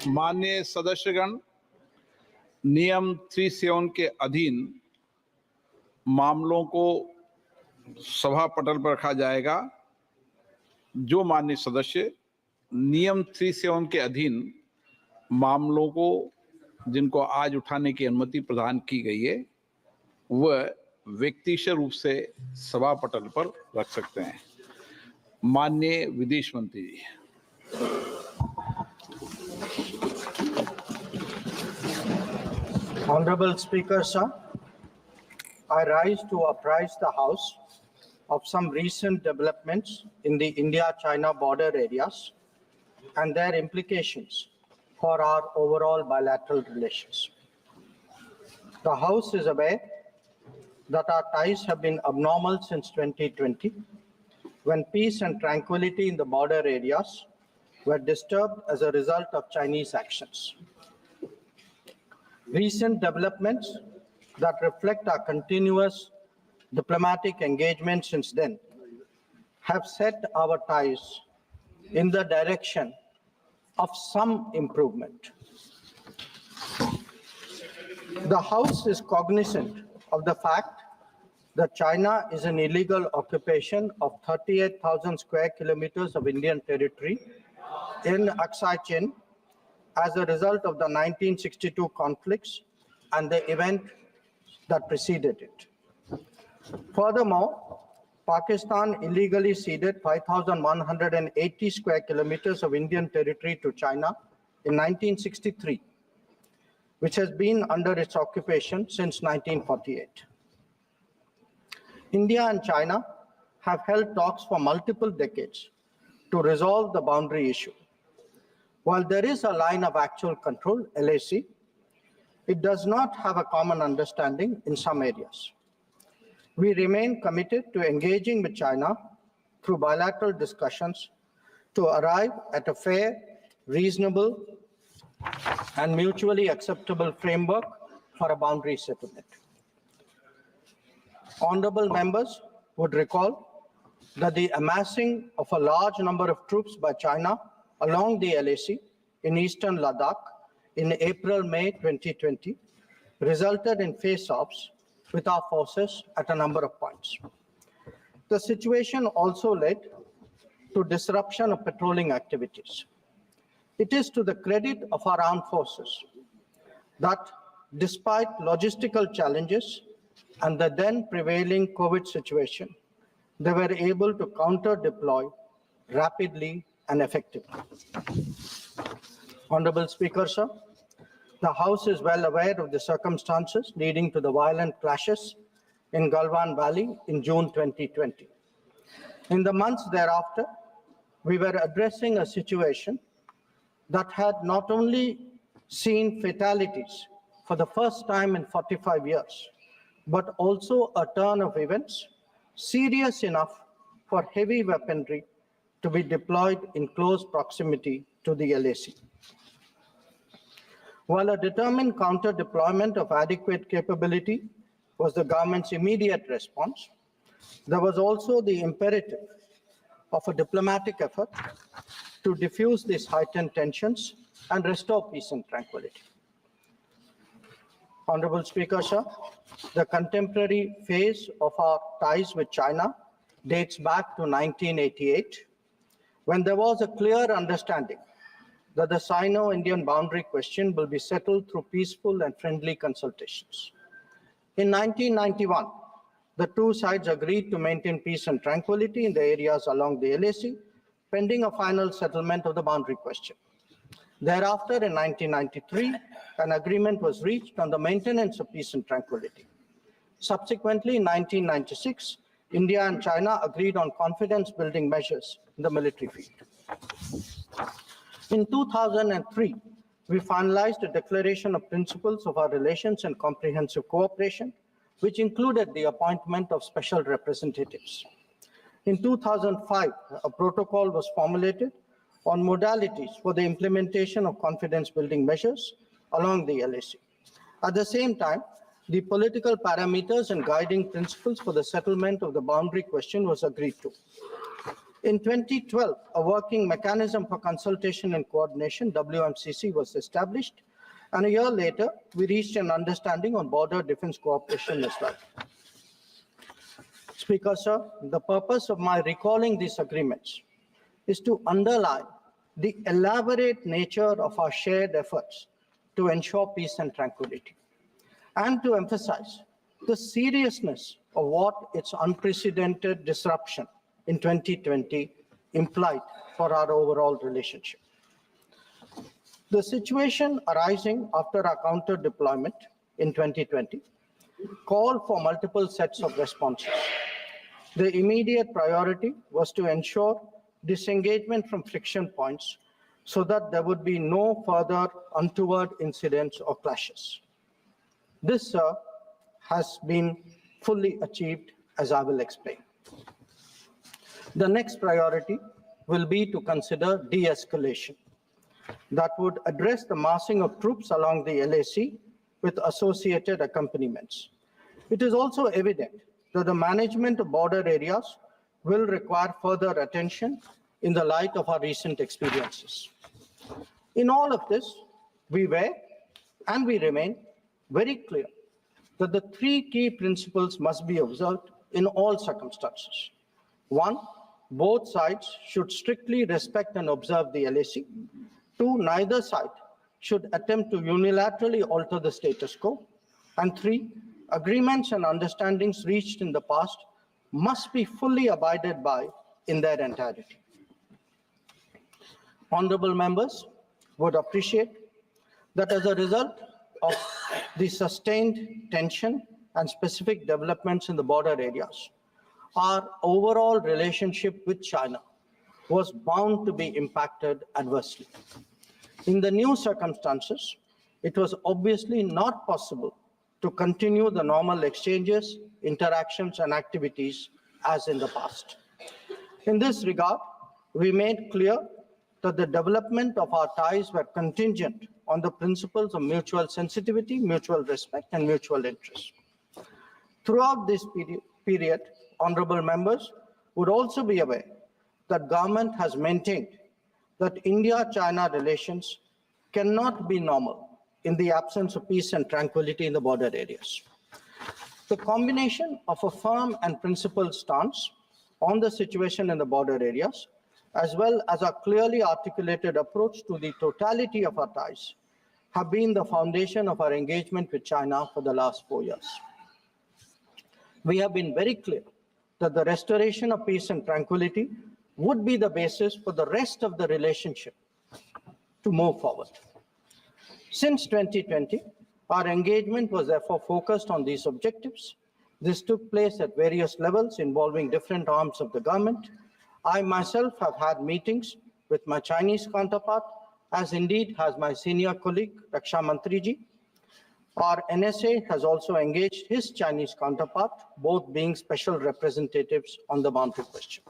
माननीय सदस्यगण, नियम 37 के अधीन मामलों को सभा पटल पर रखा जाएगा। जो माननीय सदस्य नियम 37 के अधीन मामलों को जिनको आज उठाने की अनुमति प्रदान की गई है वह व्यक्तिगत रूप से सभा पटल पर रख सकते हैं। माननीय विदेश मंत्री जी। Honorable Speaker, sir, I rise to apprise the House of some recent developments in the India-China border areas and their implications for our overall bilateral relations. The House is aware that our ties have been abnormal since 2020, when peace and tranquility in the border areas were disturbed as a result of Chinese actions. Recent developments that reflect our continuous diplomatic engagement since then have set our ties in the direction of some improvement. The House is cognizant of the fact that China is an illegal occupation of 38,000 square kilometers of Indian territory in Aksai Chin as a result of the 1962 conflicts and the event that preceded it. Furthermore, Pakistan illegally ceded 5,180 square kilometers of Indian territory to China in 1963, which has been under its occupation since 1948. India and China have held talks for multiple decades to resolve the boundary issue. While there is a line of actual control, LAC, it does not have a common understanding in some areas. We remain committed to engaging with China through bilateral discussions to arrive at a fair, reasonable, and mutually acceptable framework for a boundary settlement. Honorable members would recall that the amassing of a large number of troops by China along the LAC in eastern Ladakh in April-May 2020 resulted in face-offs with our forces at a number of points. The situation also led to disruption of patrolling activities. It is to the credit of our armed forces that despite logistical challenges and the then prevailing COVID situation, they were able to counter-deploy rapidly and effectively. Honorable Speaker, sir, the House is well aware of the circumstances leading to the violent clashes in Galwan Valley in June 2020. In the months thereafter, we were addressing a situation that had not only seen fatalities for the first time in 45 years, but also a turn of events serious enough for heavy weaponry to be deployed in close proximity to the LAC. While a determined counter-deployment of adequate capability was the government's immediate response, there was also the imperative of a diplomatic effort to diffuse these heightened tensions and restore peace and tranquility. Honorable Speaker, sir, the contemporary phase of our ties with China dates back to 1988, when there was a clear understanding that the Sino-Indian boundary question will be settled through peaceful and friendly consultations. In 1991, the two sides agreed to maintain peace and tranquility in the areas along the LAC, pending a final settlement of the boundary question. Thereafter, in 1993, an agreement was reached on the maintenance of peace and tranquility. Subsequently, in 1996, India and China agreed on confidence-building measures in the military field. In 2003, we finalized a declaration of principles of our relations and comprehensive cooperation, which included the appointment of special representatives. In 2005, a protocol was formulated on modalities for the implementation of confidence-building measures along the LAC. At the same time, the political parameters and guiding principles for the settlement of the boundary question was agreed to. In 2012, a working mechanism for consultation and coordination, WMCC, was established, and a year later, we reached an understanding on border defense cooperation as well. Speaker, sir, the purpose of my recalling these agreements is to underline the elaborate nature of our shared efforts to ensure peace and tranquility, and to emphasize the seriousness of what its unprecedented disruption in 2020 implied for our overall relationship. The situation arising after our counter deployment in 2020 called for multiple sets of responses. The immediate priority was to ensure disengagement from friction points so that there would be no further untoward incidents or clashes. This, sir, has been fully achieved, as I will explain. The next priority will be to consider de-escalation that would address the massing of troops along the LAC with associated accompaniments. It is also evident that the management of border areas will require further attention in the light of our recent experiences. In all of this, we were and we remain very clear that the three key principles must be observed in all circumstances. One, both sides should strictly respect and observe the LAC. Two, neither side should attempt to unilaterally alter the status quo. And three, agreements and understandings reached in the past must be fully abided by in their entirety. Honorable members would appreciate that as a result of the sustained tension and specific developments in the border areas, our overall relationship with China was bound to be impacted adversely. In the new circumstances, it was obviously not possible to continue the normal exchanges, interactions, and activities as in the past. In this regard, we made clear that the development of our ties were contingent on the principles of mutual sensitivity, mutual respect, and mutual interest. Throughout this period, honorable members would also be aware that government has maintained that India-China relations cannot be normal in the absence of peace and tranquility in the border areas. The combination of a firm and principled stance on the situation in the border areas, as well as a clearly articulated approach to the totality of our ties, have been the foundation of our engagement with China for the last 4 years. We have been very clear that the restoration of peace and tranquility would be the basis for the rest of the relationship to move forward. Since 2020, our engagement was therefore focused on these objectives. This took place at various levels involving different arms of the government. I myself have had meetings with my Chinese counterpart, as indeed has my senior colleague, Raksha Mantriji. Our NSA has also engaged his Chinese counterpart, both being special representatives on the boundary question.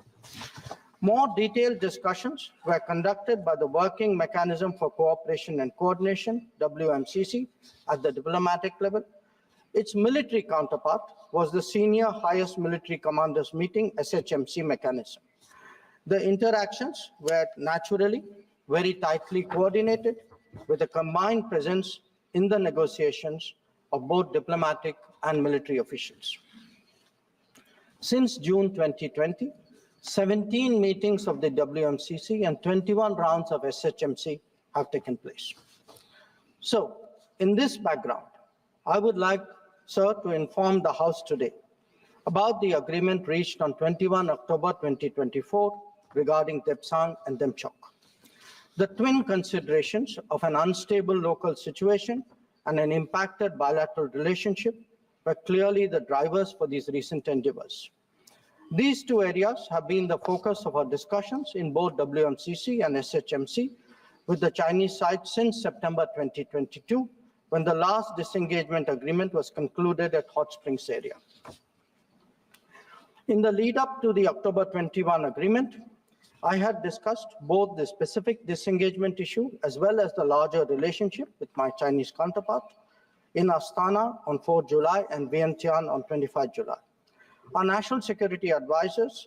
More detailed discussions were conducted by the Working Mechanism for Cooperation and Coordination, WMCC, at the diplomatic level. Its military counterpart was the Senior Highest Military Commanders Meeting, SHMC mechanism. The interactions were naturally very tightly coordinated with a combined presence in the negotiations of both diplomatic and military officials. Since June 2020, 17 meetings of the WMCC and 21 rounds of SHMC have taken place. So, in this background, I would like, sir, to inform the House today about the agreement reached on 21 October 2024 regarding Depsang and Demchok. The twin considerations of an unstable local situation and an impacted bilateral relationship were clearly the drivers for these recent endeavors. These two areas have been the focus of our discussions in both WMCC and SHMC with the Chinese side since September 2022, when the last disengagement agreement was concluded at Hot Springs area. In the lead up to the October 21 agreement, I had discussed both the specific disengagement issue as well as the larger relationship with my Chinese counterpart in Astana on 4 July and Vientiane on 25 July. Our national security advisors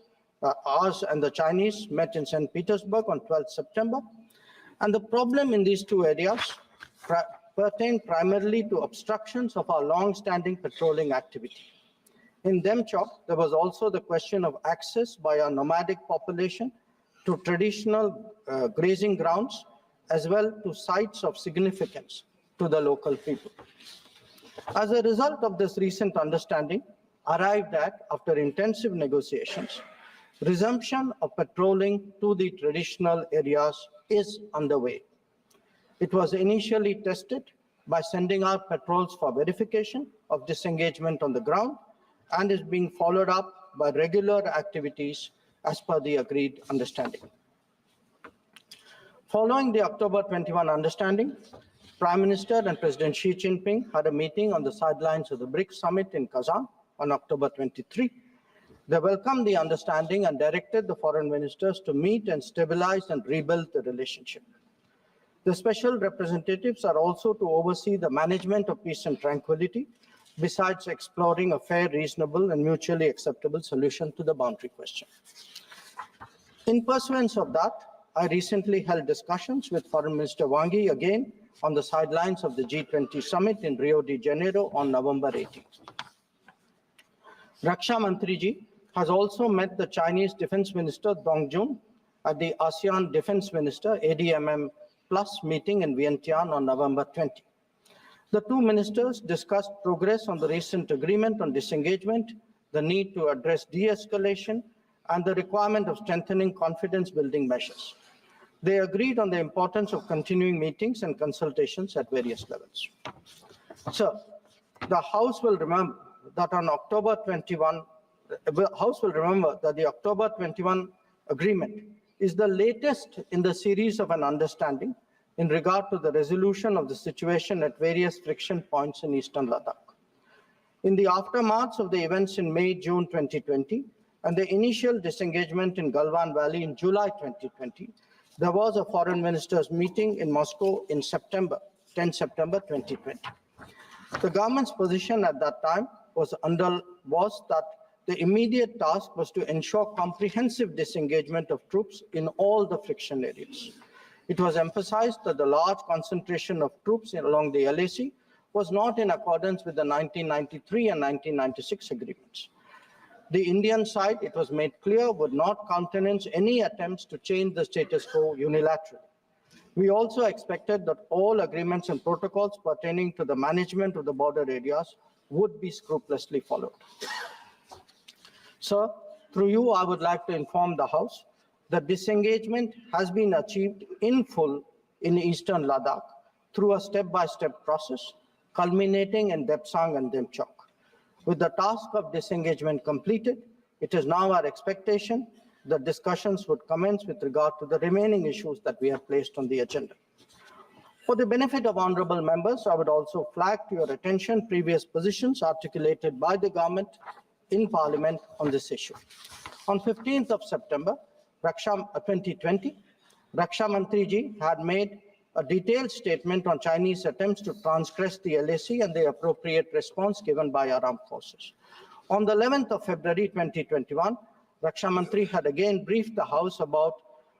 ours and the Chinese met in St. Petersburg on 12th September. And the problem in these two areas pertain primarily to obstructions of our long-standing patrolling activity. In Demchok, there was also the question of access by our nomadic population to traditional grazing grounds, as well to sites of significance to the local people. As a result of this recent understanding, arrived at, after intensive negotiations, resumption of patrolling to the traditional areas is underway. It was initially tested by sending out patrols for verification of disengagement on the ground and is being followed up by regular activities as per the agreed understanding. Following the October 21 understanding, Prime Minister and President Xi Jinping had a meeting on the sidelines of the BRICS summit in Kazan on October 23. They welcomed the understanding and directed the foreign ministers to meet and stabilize and rebuild the relationship. The special representatives are also to oversee the management of peace and tranquility, besides exploring a fair, reasonable, and mutually acceptable solution to the boundary question. In pursuance of that, I recently held discussions with Foreign Minister Wang Yi again on the sidelines of the G20 summit in Rio de Janeiro on November 18th. Raksha Mantriji has also met the Chinese Defense Minister Dong Jun at the ASEAN Defense Minister ADMM Plus meeting in Vientiane on November 20. The two ministers discussed progress on the recent agreement on disengagement, the need to address de-escalation, and the requirement of strengthening confidence-building measures. They agreed on the importance of continuing meetings and consultations at various levels. So, the House will remember that on October 21, the House will remember that the October 21 agreement is the latest in the series of an understanding in regard to the resolution of the situation at various friction points in eastern Ladakh. In the aftermath of the events in May-June 2020 and the initial disengagement in Galwan Valley in July 2020, there was a foreign ministers meeting in Moscow in September, 10 September 2020. The government's position at that time was that the immediate task was to ensure comprehensive disengagement of troops in all the friction areas. It was emphasized that the large concentration of troops along the LAC was not in accordance with the 1993 and 1996 agreements. The Indian side, it was made clear, would not countenance any attempts to change the status quo unilaterally. We also expected that all agreements and protocols pertaining to the management of the border areas would be scrupulously followed. Sir, through you, I would like to inform the House that disengagement has been achieved in full in eastern Ladakh through a step-by-step process, culminating in Depsang and Demchok. With the task of disengagement completed, it is now our expectation that discussions would commence with regard to the remaining issues that we have placed on the agenda. For the benefit of honorable members, I would also flag to your attention previous positions articulated by the government in Parliament on this issue. On 15th of September 2020, Raksha Mantriji had made a detailed statement on Chinese attempts to transgress the LAC and the appropriate response given by our armed forces. On the 11th of February 2021, Raksha Mantri had again briefed the House about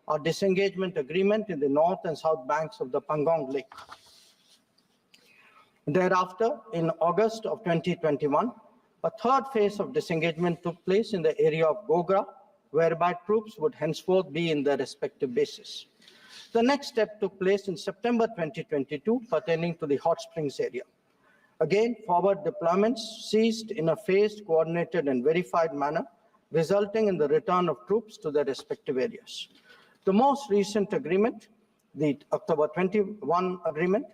our disengagement agreement in the north and south banks of the Pangong Lake. Thereafter, in August of 2021, a third phase of disengagement took place in the area of Gogra, whereby troops would henceforth be in their respective bases. The next step took place in September 2022, pertaining to the Hot Springs area. Again, forward deployments ceased in a phased, coordinated, and verified manner, resulting in the return of troops to their respective areas. The most recent agreement, the October 21 agreement,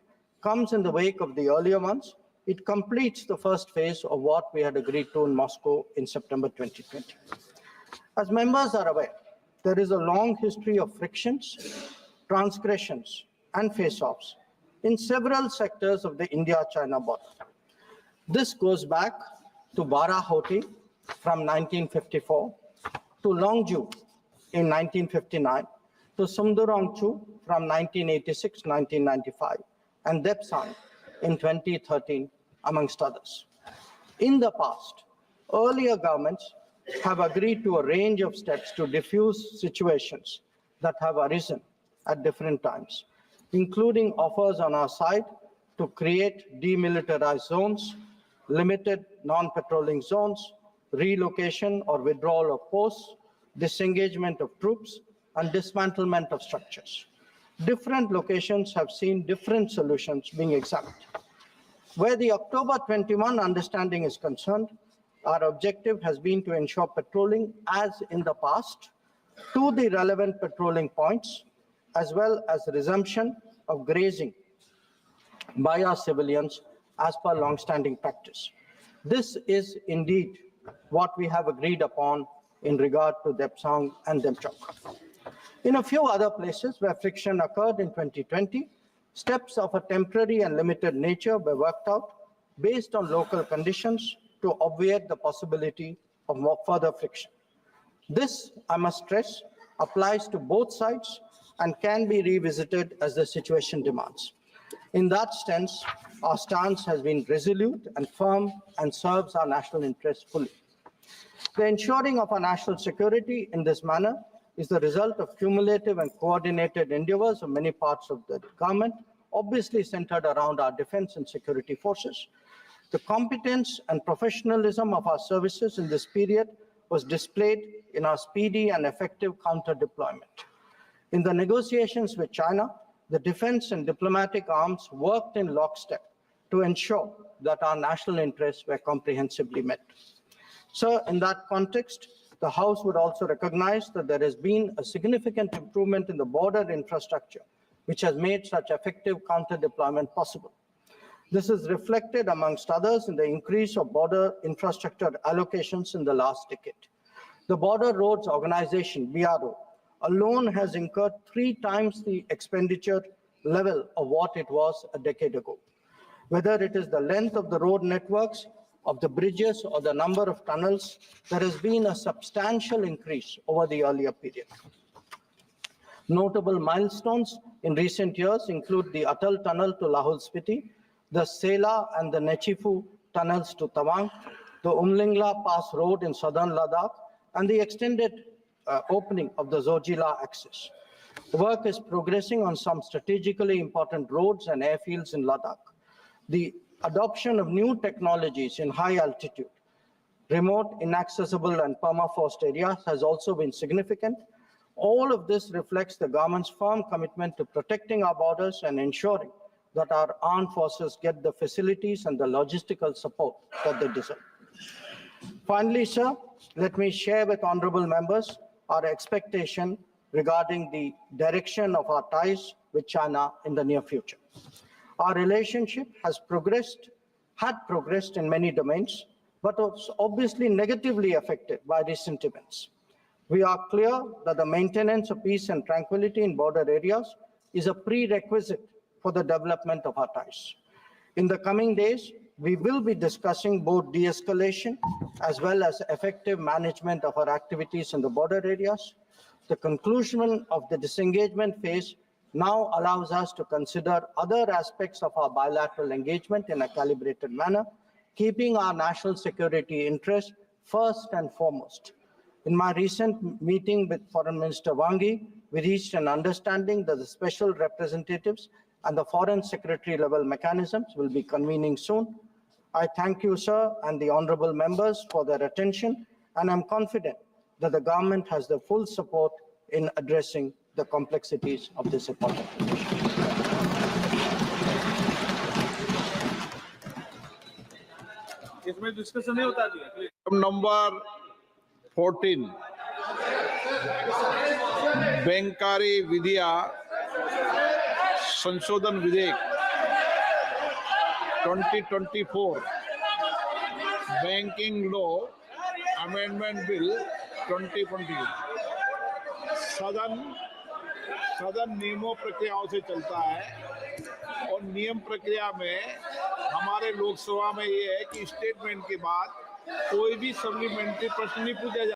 comes in the wake of the earlier ones. It completes the first phase of what we had agreed to in Moscow in September 2020. As members are aware, there is a long history of frictions, transgressions, and face-offs in several sectors of the India-China border. This goes back to Barahoti from 1954, to Longju in 1959, to Sumdurongchu from 1986-1995, and Depsang in 2013, amongst others. In the past, earlier governments have agreed to a range of steps to diffuse situations that have arisen at different times, including offers on our side to create demilitarized zones, limited non-patrolling zones, relocation or withdrawal of posts, disengagement of troops, and dismantlement of structures. Different locations have seen different solutions being examined. Where the October 21 understanding is concerned, our objective has been to ensure patrolling as in the past to the relevant patrolling points, as well as resumption of grazing by our civilians as per long-standing practice. This is indeed what we have agreed upon in regard to Depsang and Demchok. In a few other places where friction occurred in 2020, steps of a temporary and limited nature were worked out based on local conditions to obviate the possibility of more further friction. This, I must stress, applies to both sides and can be revisited as the situation demands. In that sense, our stance has been resolute and firm and serves our national interests fully. The ensuring of our national security in this manner is the result of cumulative and coordinated endeavors of many parts of the government, obviously centered around our defense and security forces. The competence and professionalism of our services in this period was displayed in our speedy and effective counter-deployment. In the negotiations with China, the defense and diplomatic arms worked in lockstep to ensure that our national interests were comprehensively met. So, in that context, the House would also recognize that there has been a significant improvement in the border infrastructure, which has made such effective counter-deployment possible. This is reflected, amongst others, in the increase of border infrastructure allocations in the last decade. The Border Roads Organization, BRO, alone has incurred 3 times the expenditure level of what it was a decade ago. Whether it is the length of the road networks, of the bridges, or the number of tunnels, there has been a substantial increase over the earlier period. Notable milestones in recent years include the Atal Tunnel to Lahul Spiti, the Sela and the Nechifu tunnels to Tawang, the Umlingla Pass Road in southern Ladakh, and the extended opening of the Zojila axis. The work is progressing on some strategically important roads and airfields in Ladakh. The adoption of new technologies in high altitude, remote, inaccessible, and permafrost areas has also been significant. All of this reflects the government's firm commitment to protecting our borders and ensuring that our armed forces get the facilities and the logistical support that they deserve. Finally, sir, let me share with honorable members our expectation regarding the direction of our ties with China in the near future. Our relationship had progressed in many domains, but was obviously negatively affected by recent events. We are clear that the maintenance of peace and tranquility in border areas is a prerequisite for the development of our ties. In the coming days, we will be discussing both de-escalation as well as effective management of our activities in the border areas. The conclusion of the disengagement phase now allows us to consider other aspects of our bilateral engagement in a calibrated manner, keeping our national security interests first and foremost. In my recent meeting with Foreign Minister Wang Yi, we reached an understanding that the special representatives and the foreign secretary level mechanisms will be convening soon. I thank you, sir, and the honorable members for their attention, and I'm confident that the government has the full support in addressing the complexities of this important issue. इसमें discussion नहीं होता जी। Number 14 बैंकारी विधिया संशोधन विधेयक 2024 banking law amendment bill 2020 सदन नियमों प्रक्रियाओं से चलता है और नियम प्रक्रिया में हमारे लोकसभा में ये है कि स्टेटमेंट के बाद कोई भी सप्लीमेंट्री प्रश्न नहीं पूछा जाता।